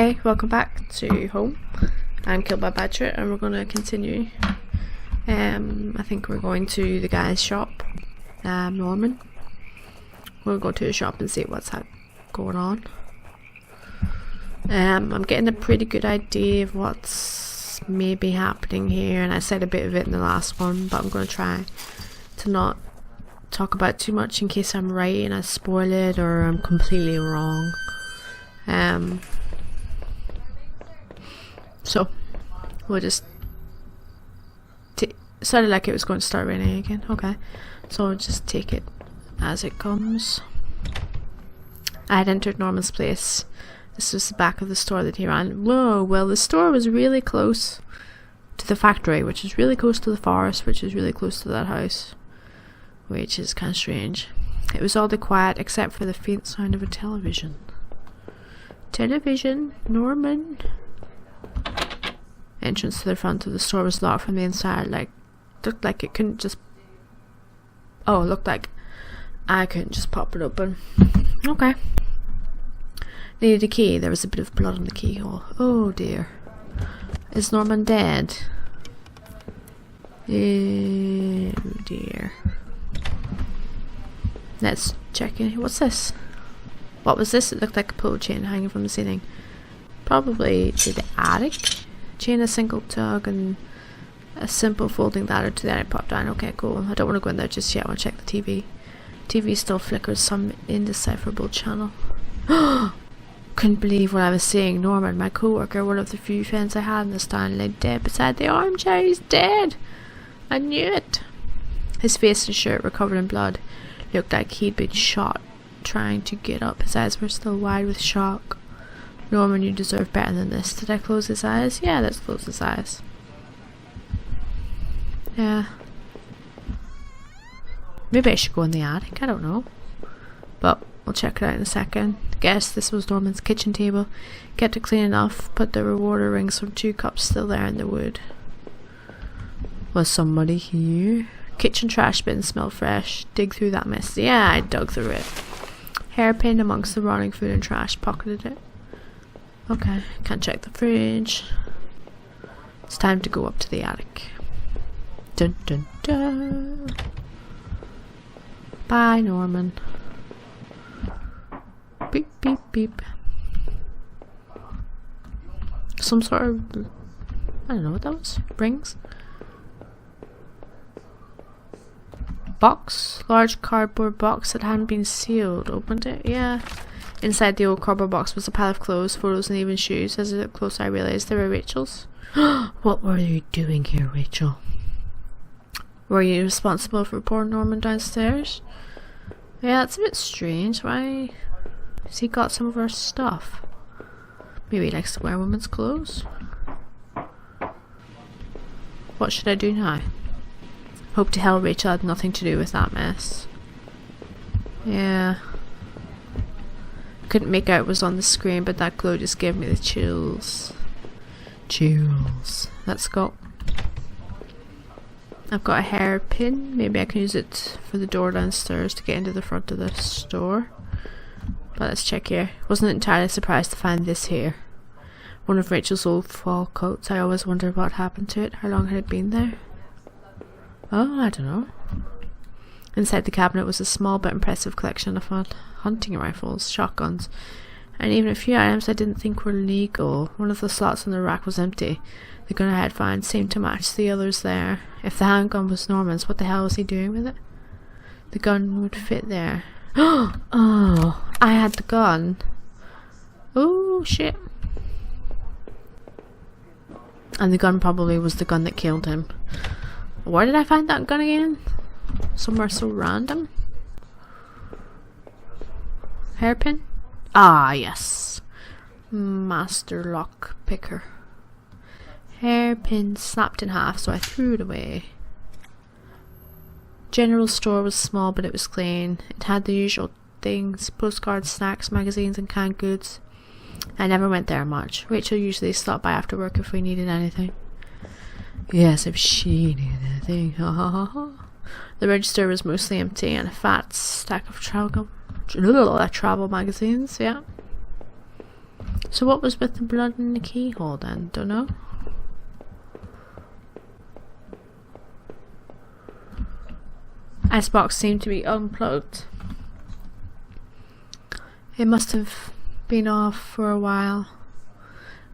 Hey, welcome back to home. I'm Killed by Badger and we're going to continue. I think we're going to the guy's shop, Norman. We'll go to the shop and see what's going on. I'm getting a pretty good idea of what's maybe happening here, and I said a bit of it in the last one, but I'm going to try to not talk about too much in case I'm right and I spoil it or I'm completely wrong. So we'll just sounded like it was going to start raining again. Okay, so we'll just take it as it comes. I had entered Norman's place. This was the back of the store that he ran. Whoa, well, the store was really close to the factory, which is really close to the forest, which is really close to that house, which is kind of strange. It was all quiet except for the faint sound of a television. Television, Norman. Entrance to the front of the store was locked from the inside. Looked like it couldn't just. Oh, it looked like I couldn't just pop it open. Okay. Needed a key. There was a bit of blood on the keyhole. Oh dear. Is Norman dead? Oh dear. Let's check in. What's this? What was this? It looked like a pull chain hanging from the ceiling. Probably to the attic. Chain, a single tug, and a simple folding ladder to the attic. Pop down. Okay, cool. I don't want to go in there just yet. I want to check the TV. TV still flickers some indecipherable channel. Couldn't believe what I was seeing. Norman, my co-worker, one of the few friends I had in this town, lay dead beside the armchair. He's dead. I knew it. His face and shirt were covered in blood. Looked like he'd been shot trying to get up. His eyes were still wide with shock. Norman, you deserve better than this. Did I close his eyes? Yeah, let's close his eyes. Yeah. Maybe I should go in the attic. I don't know. But we'll check it out in a second. Guess this was Norman's kitchen table. Kept it clean enough, but there were water rings from 2 cups still there in the wood. Was somebody here? Kitchen trash bin smelled fresh. Dig through that mess. Yeah, I dug through it. Hairpin amongst the rotting food and trash. Pocketed it. Okay, can't check the fridge. It's time to go up to the attic. Dun dun dun. Bye, Norman. Beep beep beep. Some sort of, I don't know what that was. Rings. Box. Large cardboard box that hadn't been sealed. Opened it. Yeah. Inside the old cardboard box was a pile of clothes, photos, and even shoes. As I looked closer, I realised they were Rachel's. What were you doing here, Rachel? Were you responsible for poor Norman downstairs? Yeah, that's a bit strange. Why has he got some of her stuff? Maybe he likes to wear women's clothes. What should I do now? Hope to hell Rachel had nothing to do with that mess. Yeah. Couldn't make out what was on the screen, but that glow just gave me the chills. Chills. Let's go. I've got a hairpin. Maybe I can use it for the door downstairs to get into the front of the store. But let's check here. Wasn't entirely surprised to find this here. One of Rachel's old fall coats. I always wondered what happened to it. How long had it been there? Oh, I don't know. Inside the cabinet was a small but impressive collection of hunting rifles, shotguns, and even a few items I didn't think were legal. One of the slots in the rack was empty. The gun I had found seemed to match the others there. If the handgun was Norman's, what the hell was he doing with it? The gun would fit there. Oh, I had the gun. Oh, shit. And the gun probably was the gun that killed him. Where did I find that gun again? Somewhere so random. Hairpin? Ah, yes. Master lock picker. Hairpin snapped in half, so I threw it away. General store was small, but it was clean. It had the usual things: postcards, snacks, magazines, and canned goods. I never went there much. Rachel usually stopped by after work if we needed anything. Yes, if she needed anything. Ha ha ha ha. The register was mostly empty, and a fat stack of travel magazines. Yeah. So what was with the blood in the keyhole then? Don't know. Icebox seemed to be unplugged. It must have been off for a while.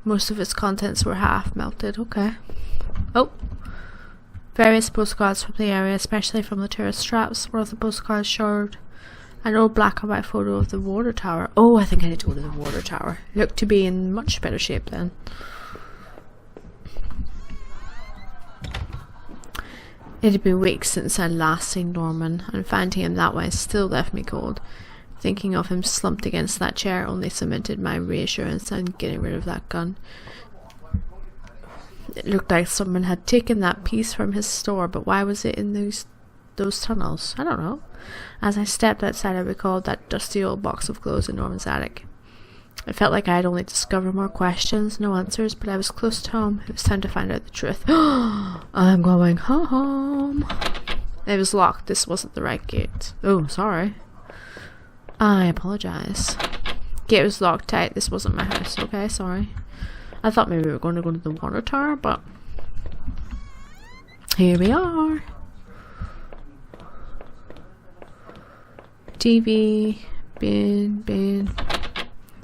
Most of its contents were half melted. Okay. Oh. Various postcards from the area, especially from the tourist traps. One of the postcards showed an old black and white photo of the water tower. Oh, I think I need to go to the water tower. It looked to be in much better shape then. It had been weeks since I'd last seen Norman, and finding him that way still left me cold. Thinking of him slumped against that chair only cemented my reassurance in getting rid of that gun. It looked like someone had taken that piece from his store, but why was it in those tunnels? I don't know. As I stepped outside, I recalled that dusty old box of clothes in Norman's attic. I felt like I had only discovered more questions, no answers, but I was close to home. It was time to find out the truth. I'm going home. It was locked. This wasn't the right gate. Oh, sorry. I apologize. Gate was locked tight. This wasn't my house. Okay, sorry. I thought maybe we were going to go to the water tower, but here we are. TV, bin.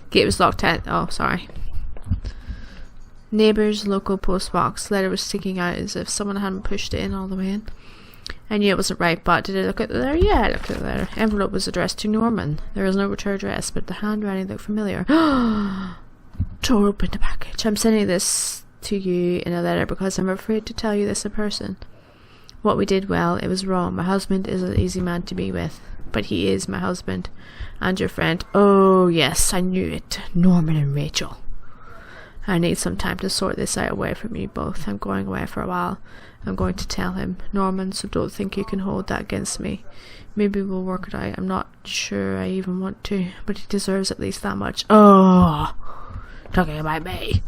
Gate was locked tight. Oh, sorry. Neighbour's local post box. Letter was sticking out as if someone hadn't pushed it in all the way in. I knew it wasn't right, but did I look at the letter? Yeah, I looked at the letter. Envelope was addressed to Norman. There was no return address, but the handwriting looked familiar. Tore open the package. I'm sending this to you in a letter because I'm afraid to tell you this in person. What we did, well, it was wrong. My husband is an easy man to be with, but he is my husband and your friend. Oh yes, I knew it. Norman and Rachel. I need some time to sort this out away from you both. I'm going away for a while. I'm going to tell him, Norman, so don't think you can hold that against me. Maybe we'll work it out. I'm not sure I even want to, but he deserves at least that much. Oh, talking about me.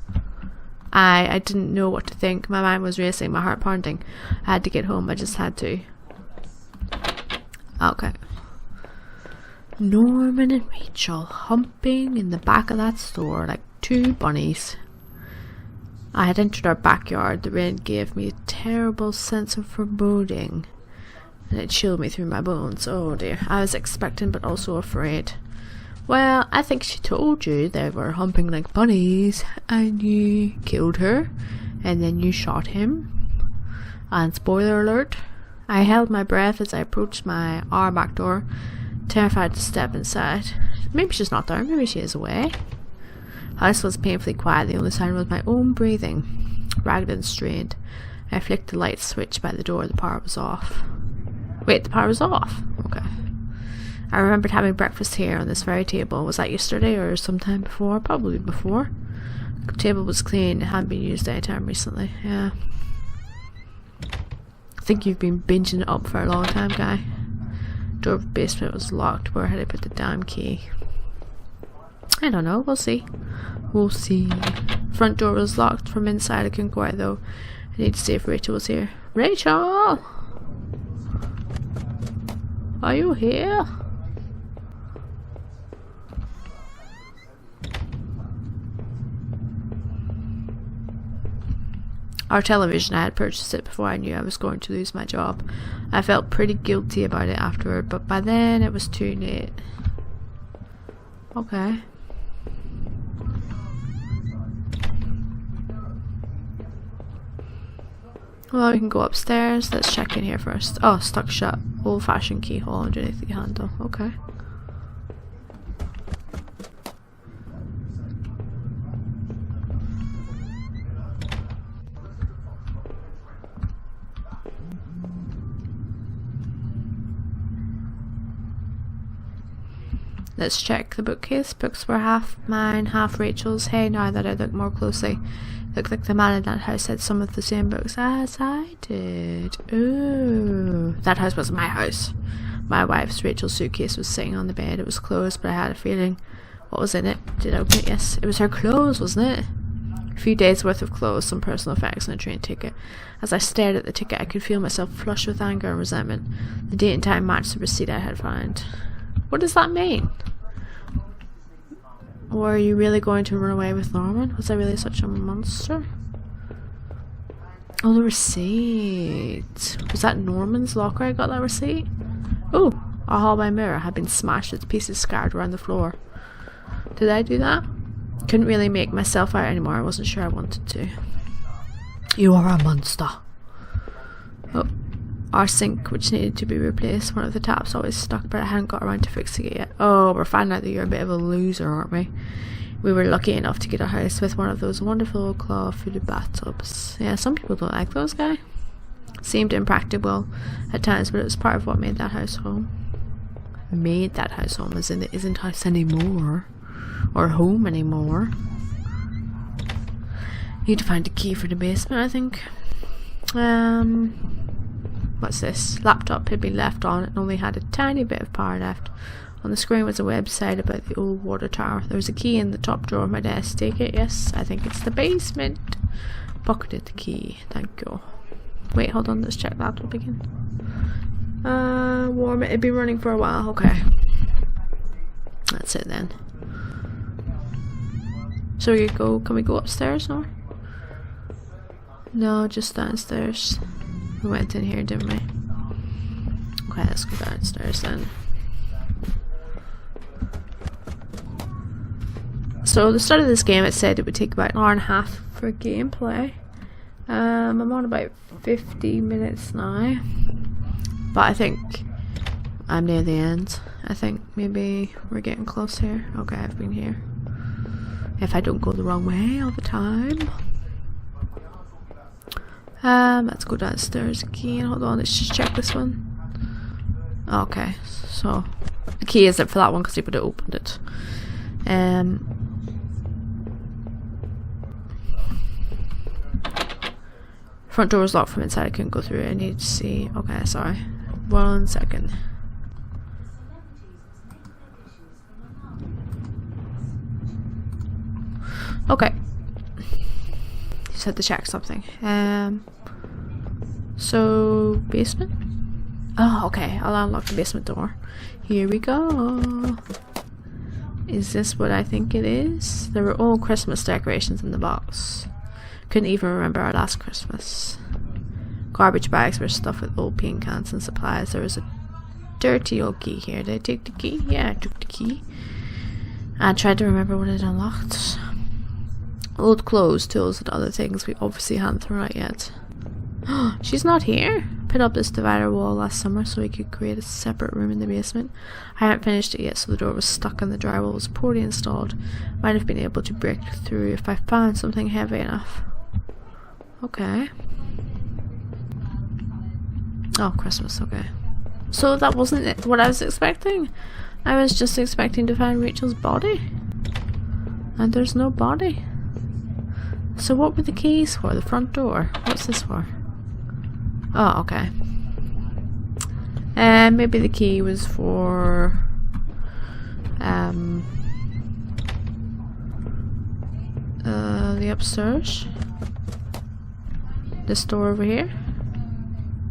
I didn't know what to think. My mind was racing, my heart pounding. I had to get home. I just had to. Okay. Norman and Rachel humping in the back of that store like two bunnies. I had entered our backyard. The rain gave me a terrible sense of foreboding, and it chilled me through my bones. Oh dear. I was expectant but also afraid. Well, I think she told you they were humping like bunnies, and you killed her, and then you shot him. And spoiler alert, I held my breath as I approached our back door, terrified to step inside. Maybe she's not there, maybe she is away. House was painfully quiet. The only sound was my own breathing, ragged and strained. I flicked the light switch by the door. The power was off. Wait, the power was off? Okay. I remembered having breakfast here on this very table. Was that yesterday or sometime before? Probably before. The table was clean. It hadn't been used any time recently. Yeah. I think you've been binging it up for a long time, guy. Door of the basement was locked. Where had I put the damn key? I don't know. We'll see. We'll see. Front door was locked from inside. I couldn't go out though. I need to see if Rachel was here. Rachel! Are you here? Our television, I had purchased it before I knew I was going to lose my job. I felt pretty guilty about it afterward, but by then it was too late. Okay. Well, we can go upstairs. Let's check in here first. Oh, stuck shut. Old-fashioned keyhole underneath the handle. Okay. Let's check the bookcase. Books were half mine, half Rachel's. Hey, now that I look more closely, looked like the man in that house had some of the same books as I did. Ooh, that house was my house. My wife's Rachel's suitcase was sitting on the bed. It was closed, but I had a feeling. What was in it? Did I open it? Yes, it was her clothes, wasn't it? A few days worth of clothes, some personal effects, and a train ticket. As I stared at the ticket, I could feel myself flush with anger and resentment. The date and time matched the receipt I had found. What does that mean? Were you really going to run away with Norman? Was I really such a monster? Oh, the receipt. Was that Norman's locker I got that receipt? Oh, a hallway mirror had been smashed, its pieces scattered around the floor. Did I do that? Couldn't really make myself out anymore. I wasn't sure I wanted to. You are a monster. Oh, our sink, which needed to be replaced. One of the taps always stuck, but I hadn't got around to fixing it yet. Oh, we're finding out that you're a bit of a loser, aren't we? We were lucky enough to get a house with one of those wonderful old claw-footed bathtubs. Yeah, some people don't like those, guys. Seemed impractical at times, but it was part of what made that house home. Made that house home, as in it isn't house anymore. Or home anymore. Need to find a key for the basement, I think. What's this? Laptop had been left on and only had a tiny bit of power left. On the screen was a website about the old water tower. There was a key in the top drawer of my desk. Take it? Yes, I think it's the basement. Pocketed the key. Thank you. Wait, hold on. Let's check laptop again. Warm. It had been running for a while. Okay. That's it then. So we go. Can we go upstairs or? No, just downstairs. We went in here, didn't we? Okay, let's go downstairs then. So the start of this game, it said it would take about an hour and a half for gameplay. I'm on about 50 minutes now, but I think I'm near the end. I think maybe we're getting close here. Okay, I've been here. If I don't go the wrong way all the time. Let's go downstairs again. Hold on, let's just check this one. Okay, so the key isn't for that one because he would have opened it. Front door was locked from inside. I couldn't go through it. I need to see. Okay, sorry. 1 second. Okay. Just had to check something. So basement? Oh, okay. I'll unlock the basement door. Here we go. Is this what I think it is? There were all Christmas decorations in the box. Couldn't even remember our last Christmas. Garbage bags were stuffed with old paint cans and supplies. There was a dirty old key here. Did I take the key? Yeah, I took the key. I tried to remember what it unlocked. Old clothes, tools, and other things we obviously hadn't thrown out yet. She's not here. Put up this divider wall last summer so we could create a separate room in the basement. I hadn't finished it yet, so the door was stuck and the drywall was poorly installed. Might have been able to break through if I found something heavy enough. Okay. Oh, Christmas, okay. So that wasn't what I was expecting. I was just expecting to find Rachel's body. And there's no body. So what were the keys for? The front door? What's this for? Oh, okay. Maybe the key was for the upstairs. This door over here.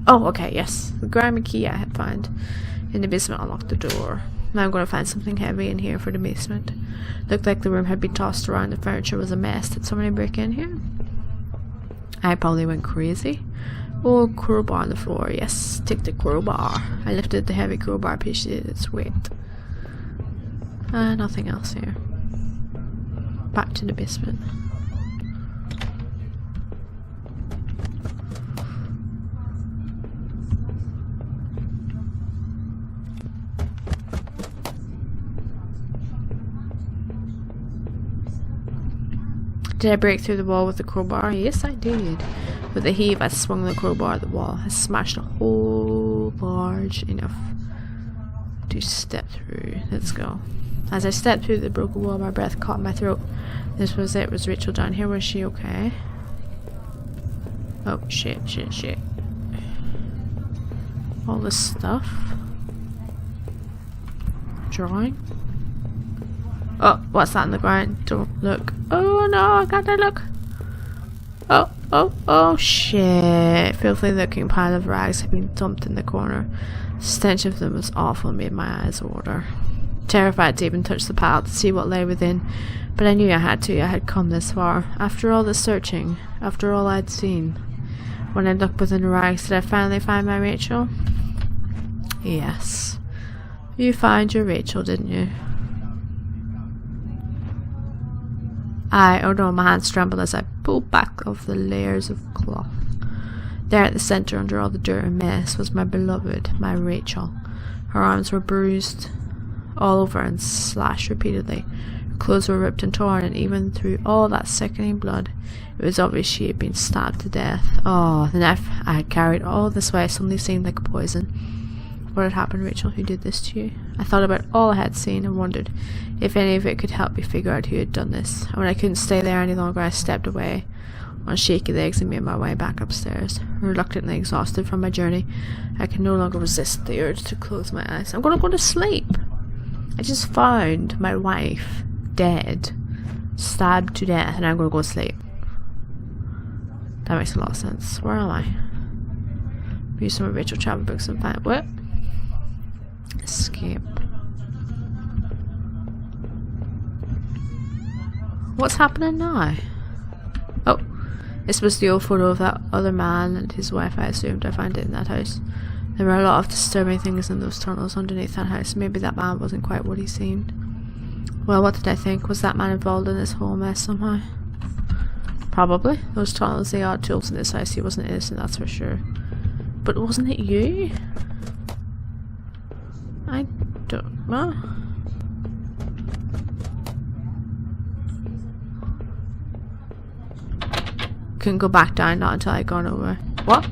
Oh, okay, yes. The grimy key I had found in the basement unlocked the door. Now I'm going to find something heavy in here for the basement. Looked like the room had been tossed around. The furniture was a mess. Did somebody break in here? I probably went crazy. Oh, crowbar on the floor. Yes, take the crowbar. I lifted the heavy crowbar, appreciated its weight. Nothing else here. Back to the basement. Did I break through the wall with the crowbar? Yes, I did. With a heave, I swung the crowbar at the wall. I smashed a hole large enough to step through. Let's go. As I stepped through the broken wall, my breath caught in my throat. This was it. Was Rachel down here? Was she okay? Oh, shit. All this stuff. Drawing. Oh, what's that on the ground? Don't look. Oh no, I gotta look. Oh shit. Filthy looking pile of rags had been dumped in the corner. The stench of them was awful and made my eyes water. terrified to even touch the pile to see what lay within, but I knew I had to. I had come this far. After all the searching, after all I'd seen. When I looked within the rags, did I finally find my Rachel? Yes. You found your Rachel, didn't you? Oh no, my hands trembled as I pulled back of the layers of cloth. There at the centre, under all the dirt and mess, was my beloved, my Rachel. Her arms were bruised all over and slashed repeatedly. Her clothes were ripped and torn, and even through all that sickening blood, it was obvious she had been stabbed to death. Oh, the knife I had carried all this way suddenly seemed like a poison. What had happened, Rachel? Who did this to you? I thought about all I had seen and wondered if any of it could help me figure out who had done this. And when I couldn't stay there any longer, I stepped away on shaky legs and made my way back upstairs. Reluctantly exhausted from my journey, I could no longer resist the urge to close my eyes. I'm going to go to sleep. I just found my wife dead, stabbed to death, and I'm going to go to sleep. That makes a lot of sense. Where am I? Use some of Rachel travel books and find what? Escape. What's happening now? Oh, this was the old photo of that other man and his wife. I assumed I found it in that house. There were a lot of disturbing things in those tunnels underneath that house. Maybe that man wasn't quite what he seemed. Well, what did I think? Was that man involved in this whole mess somehow? Probably. Those tunnels, the odd tools in this house. He wasn't innocent, that's for sure. But wasn't it you? I don't know. Couldn't go back down, not until I'd gone over. What?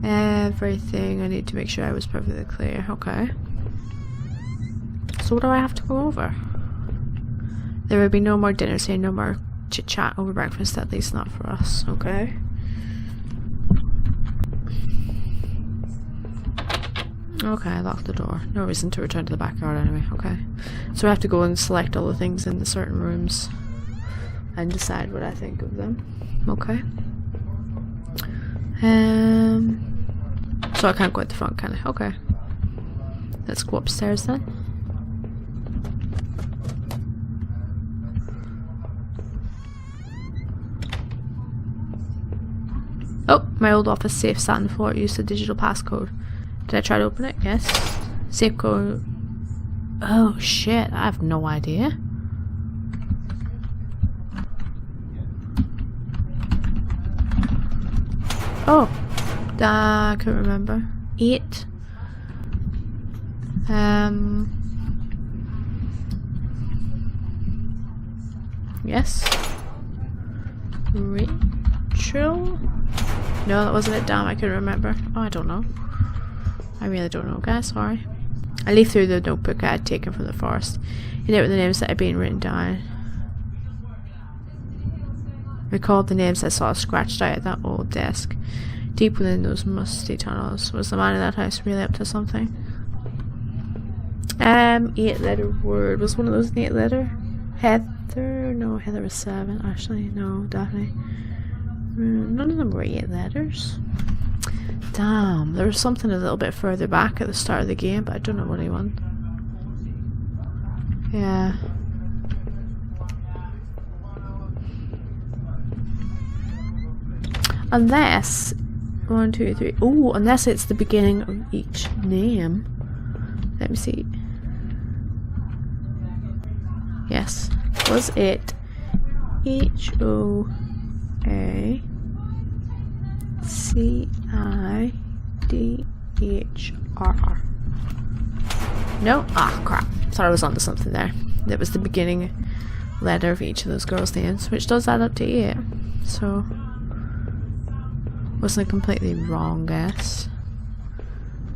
Everything. I need to make sure I was perfectly clear. Okay. So what do I have to go over? There would be no more dinner, say no more chit chat over breakfast, at least not for us. Okay. Okay, I locked the door. No reason to return to the backyard anyway. Okay. So I have to go and select all the things in the certain rooms and decide what I think of them. Okay. So I can't go at the front, can I? Okay. Let's go upstairs then. Oh, my old office safe sat on the floor. It used a digital passcode. Did I try to open it? Yes. Safe code. Oh shit, I have no idea. Oh, I couldn't remember. 8. Yes. Rachel? No, that wasn't it. Damn, I couldn't remember. Oh, I don't know. I really don't know, guys. Sorry. I leafed through the notebook I had taken from the forest. In it were the names that had been written down. Recalled the names I saw scratched out at that old desk. Deep within those musty tunnels. Was the man in that house really up to something? 8-letter word. Was one of those an 8-letter? Heather? No, Heather was 7. Ashley? No, Daphne. None of them were 8 letters. Damn, there was something a little bit further back at the start of the game, but I don't know what he won. Yeah. Unless 1, 2, 3. Oh, unless it's the beginning of each name. Let me see. Yes. Was it HOACIDHR? No? Ah, crap. Thought I was onto something there. That was the beginning letter of each of those girls' names, which does add up to 8. So, wasn't a completely wrong guess.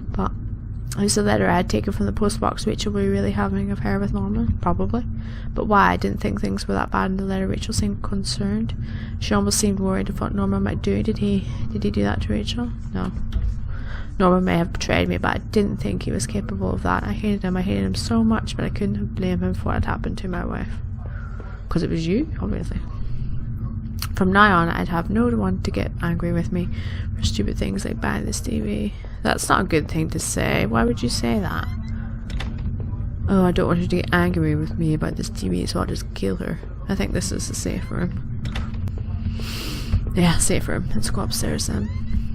But it was the letter I had taken from the postbox Rachel were really having an affair with Norman. Probably. But why? I didn't think things were that bad in the letter. Rachel seemed concerned. She almost seemed worried of what Norman might do. Did he do that to Rachel? No. Norman may have betrayed me, but I didn't think he was capable of that. I hated him so much, but I couldn't blame him for what had happened to my wife. Because it was you, obviously. From now on, I'd have no one to get angry with me for stupid things like buying this TV. That's not a good thing to say. Why would you say that? Oh, I don't want her to get angry with me about this TV, so I'll just kill her. I think this is the safe room. Yeah, safe room. Let's go upstairs then.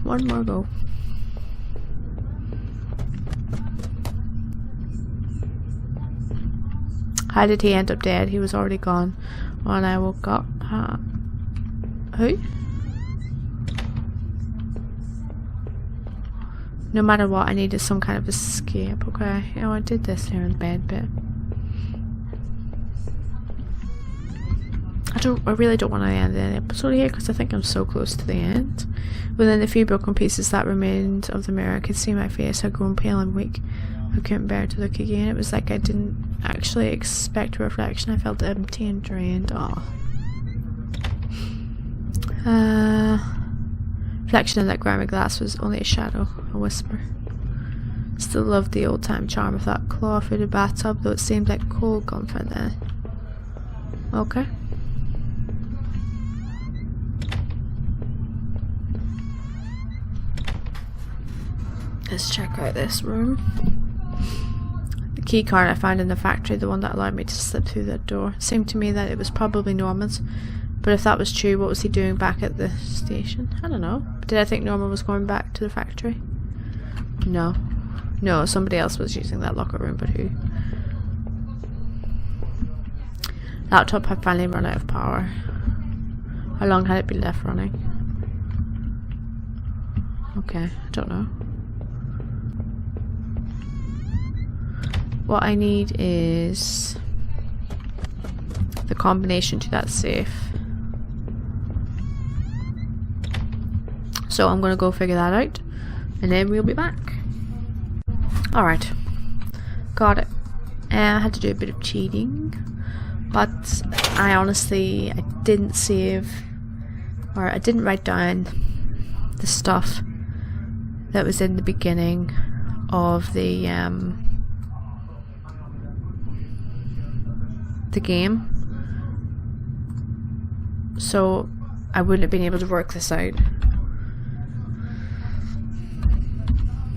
One more go. How did he end up dead? He was already gone when I woke up. Who? No matter what, I needed some kind of escape. Okay, oh, I did this here in bed, but I really don't want to end the episode here because I think I'm so close to the end. Within the few broken pieces that remained of the mirror, I could see my face had grown pale and weak. I couldn't bear to look again. It was like I didn't actually expect a reflection. I felt empty and drained. Oh. Reflection in that grimy glass was only a shadow, a whisper. Still loved the old time charm of that claw-footed bathtub, though it seemed like cold comfort then. Okay. Let's check out this room. The key card I found in the factory, the one that allowed me to slip through that door, seemed to me that it was probably Norman's. But if that was true, what was he doing back at the station? I don't know. Did I think Norman was going back to the factory? No. No, somebody else was using that locker room, but who? Laptop had finally run out of power. How long had it been left running? Okay, I don't know. What I need is the combination to that safe. So I'm gonna go figure that out and then we'll be back. Alright. Got it. I had to do a bit of cheating, but I didn't save, or I didn't write down the stuff that was in the beginning of the game, so I wouldn't have been able to work this out.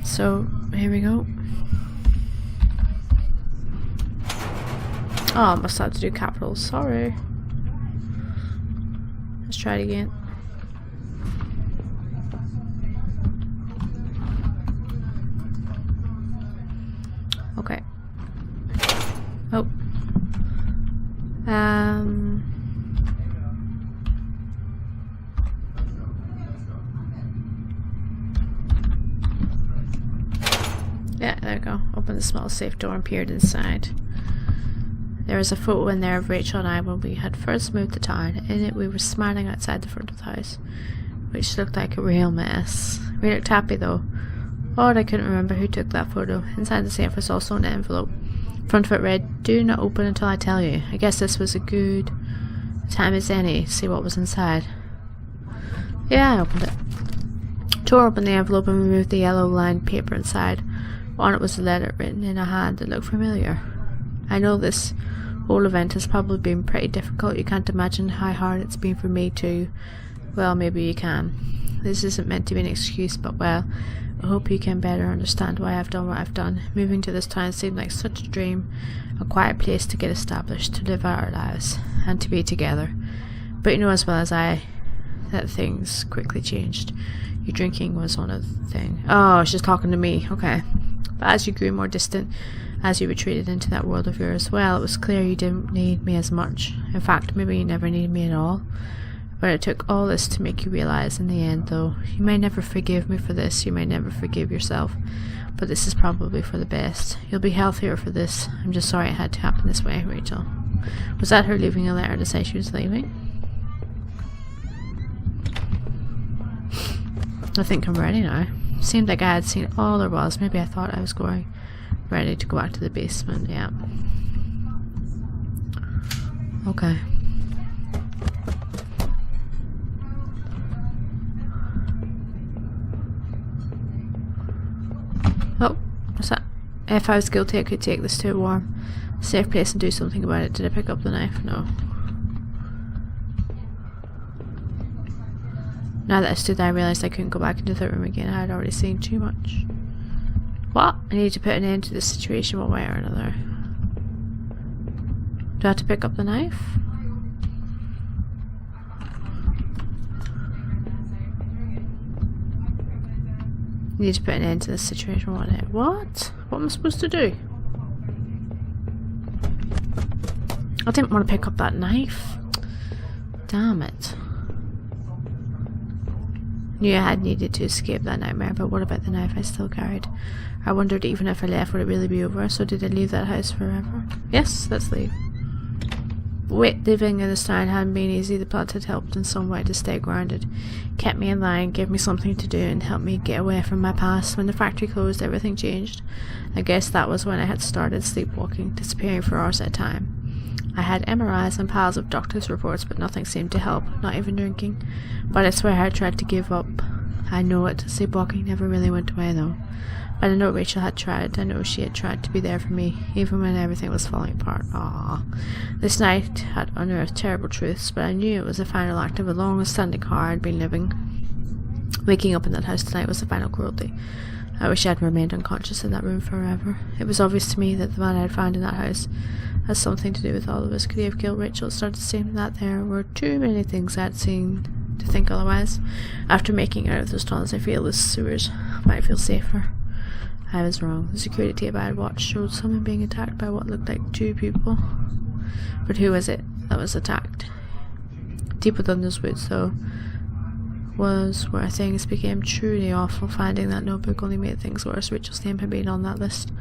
So here we go. Oh, I must have to do capitals, sorry. Let's try it again. Okay. Oh. Yeah, there we go. Opened the small safe door and peered inside. There was a photo in there of Rachel and I when we had first moved to town. In it we were smiling outside the front of the house, which looked like a real mess. We looked happy though. Odd I couldn't remember who took that photo. Inside the safe was also an envelope. Front of it read, "Do not open until I tell you." I guess this was a good time as any to see what was inside. Yeah, I opened it. Tore open the envelope and removed the yellow lined paper inside. On it was a letter written in a hand that looked familiar. I know this whole event has probably been pretty difficult. You can't imagine how hard it's been for me to... Well, maybe you can. This isn't meant to be an excuse, but well, I hope you can better understand why I've done what I've done. Moving to this town seemed like such a dream, a quiet place to get established, to live out our lives, and to be together. But you know as well as I that things quickly changed. Your drinking was one of the things. Oh, she's talking to me, okay. But as you grew more distant, as you retreated into that world of yours, well, it was clear you didn't need me as much. In fact, maybe you never needed me at all. But it took all this to make you realise in the end, though. You may never forgive me for this, you may never forgive yourself, but this is probably for the best. You'll be healthier for this. I'm just sorry it had to happen this way, Rachel. Was that her leaving a letter to say she was leaving? I think I'm ready now. Seemed like I had seen all there was. Maybe I thought I was ready to go back to the basement, yeah. Okay. Oh, what's that? If I was guilty, I could take this to a warm, safe place and do something about it. Did I pick up the knife? No. Now that I stood there, I realised I couldn't go back into the room again. I had already seen too much. What? I need to put an end to this situation one way or another. Do I have to pick up the knife? You need to put an end to this situation. What? What am I supposed to do? I didn't want to pick up that knife. Damn it. Knew I had needed to escape that nightmare, but what about the knife I still carried? I wondered even if I left, would it really be over? So did I leave that house forever? Yes, let's leave. Wait, living in this town hadn't been easy. The blood had helped in some way to stay grounded. Kept me in line, gave me something to do, and helped me get away from my past. When the factory closed, everything changed. I guess that was when I had started sleepwalking, disappearing for hours at a time. I had MRIs and piles of doctor's reports, but nothing seemed to help, not even drinking. But I swear I tried to give up. I know it. Sleepwalking never really went away though. But I know Rachel had tried. I know she had tried to be there for me, even when everything was falling apart. Ah, this night had unearthed terrible truths, but I knew it was the final act of a long-standing horror I'd been living. Waking up in that house tonight was the final cruelty. I wish I had remained unconscious in that room forever. It was obvious to me that the man I had found in that house had something to do with all of us. Could he have killed Rachel? It started to seem that there were too many things I had seen to think otherwise. After making out of those tunnels, I feel the sewers might feel safer. I was wrong. The security tape I had watched showed someone being attacked by what looked like 2 people. But who was it that was attacked? Deep within those woods, though, was where things became truly awful. Finding that notebook only made things worse. Rachel's name had been on that list.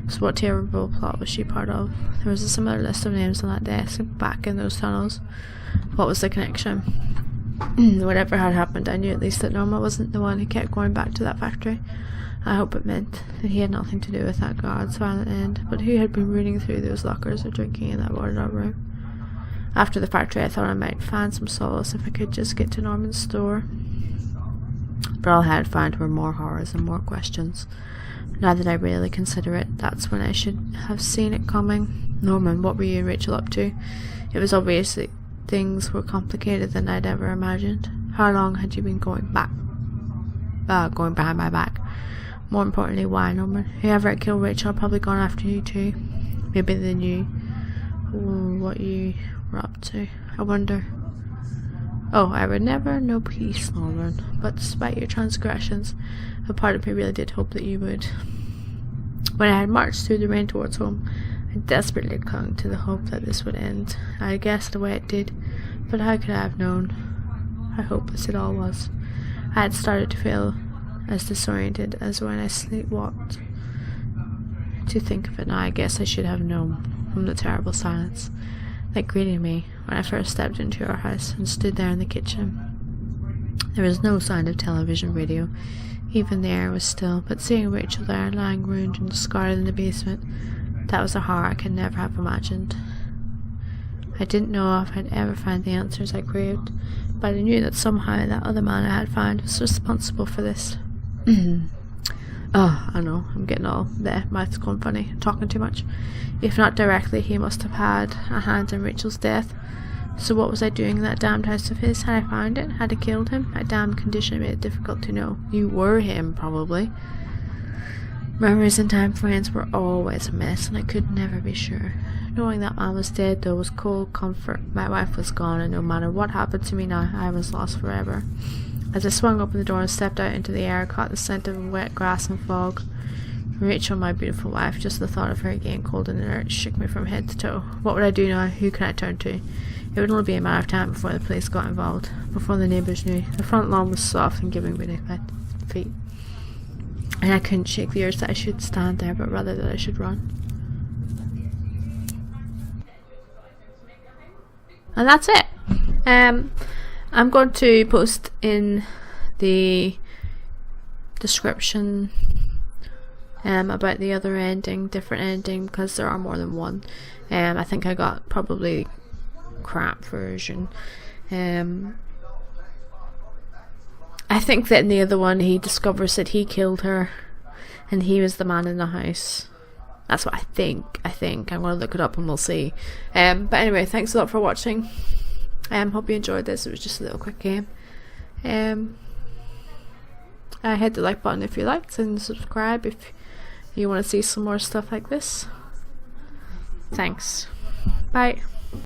So what terrible plot was she part of? There was a similar list of names on that desk, back in those tunnels. What was the connection? Whatever had happened, I knew at least that Norma wasn't the one who kept going back to that factory. I hope it meant that he had nothing to do with that guard's violent end, but who had been rooting through those lockers or drinking in that boarded up room? After the factory, I thought I might find some solace if I could just get to Norman's store. But all I had found were more horrors and more questions. Now that I really consider it, that's when I should have seen it coming. Norman, what were you and Rachel up to? It was obvious that things were complicated than I'd ever imagined. How long had you been going behind my back? More importantly, why, Norman? Whoever had killed Rachel had probably gone after you too. Maybe they knew what you were up to. I wonder. Oh, I would never know peace, Norman. But despite your transgressions, a part of me really did hope that you would. When I had marched through the rain towards home, I desperately clung to the hope that this would end. I guessed the way it did, but how could I have known how hopeless it all was? I had started to feel as disoriented as when I sleepwalked. To think of it now, I guess I should have known from the terrible silence that greeted me when I first stepped into our house and stood there in the kitchen. There was no sign of television, radio, even the air was still, but seeing Rachel there, lying ruined and discarded in the basement, that was a horror I could never have imagined. I didn't know if I'd ever find the answers I craved, but I knew that somehow that other man I had found was responsible for this. Oh, I know, I'm getting all the mouth's going funny, I'm talking too much. If not directly, he must have had a hand in Rachel's death. So what was I doing in that damned house of his? Had I found it? Had I killed him? My damned condition made it difficult to know. You were him, probably. Memories and time frames were always a mess, and I could never be sure. Knowing that man was dead, though, was cold comfort. My wife was gone, and no matter what happened to me now, I was lost forever. As I swung open the door and stepped out into the air, I caught the scent of wet grass and fog. Rachel, my beautiful wife, just the thought of her again, cold and inert, shook me from head to toe. What would I do now? Who can I turn to? It would only be a matter of time before the police got involved, before the neighbours knew. The front lawn was soft and giving beneath my feet, and I couldn't shake the urge that I should stand there, but rather that I should run. And that's it. I'm going to post in the description about the other ending, different ending, because there are more than one. I think I got probably crap version. I think that in the other one he discovers that he killed her and he was the man in the house. That's what I think. I'm going to look it up and we'll see. But anyway, thanks a lot for watching. Hope you enjoyed this. It was just a little quick game. Hit the like button if you liked, and subscribe if you want to see some more stuff like this. Thanks. Bye.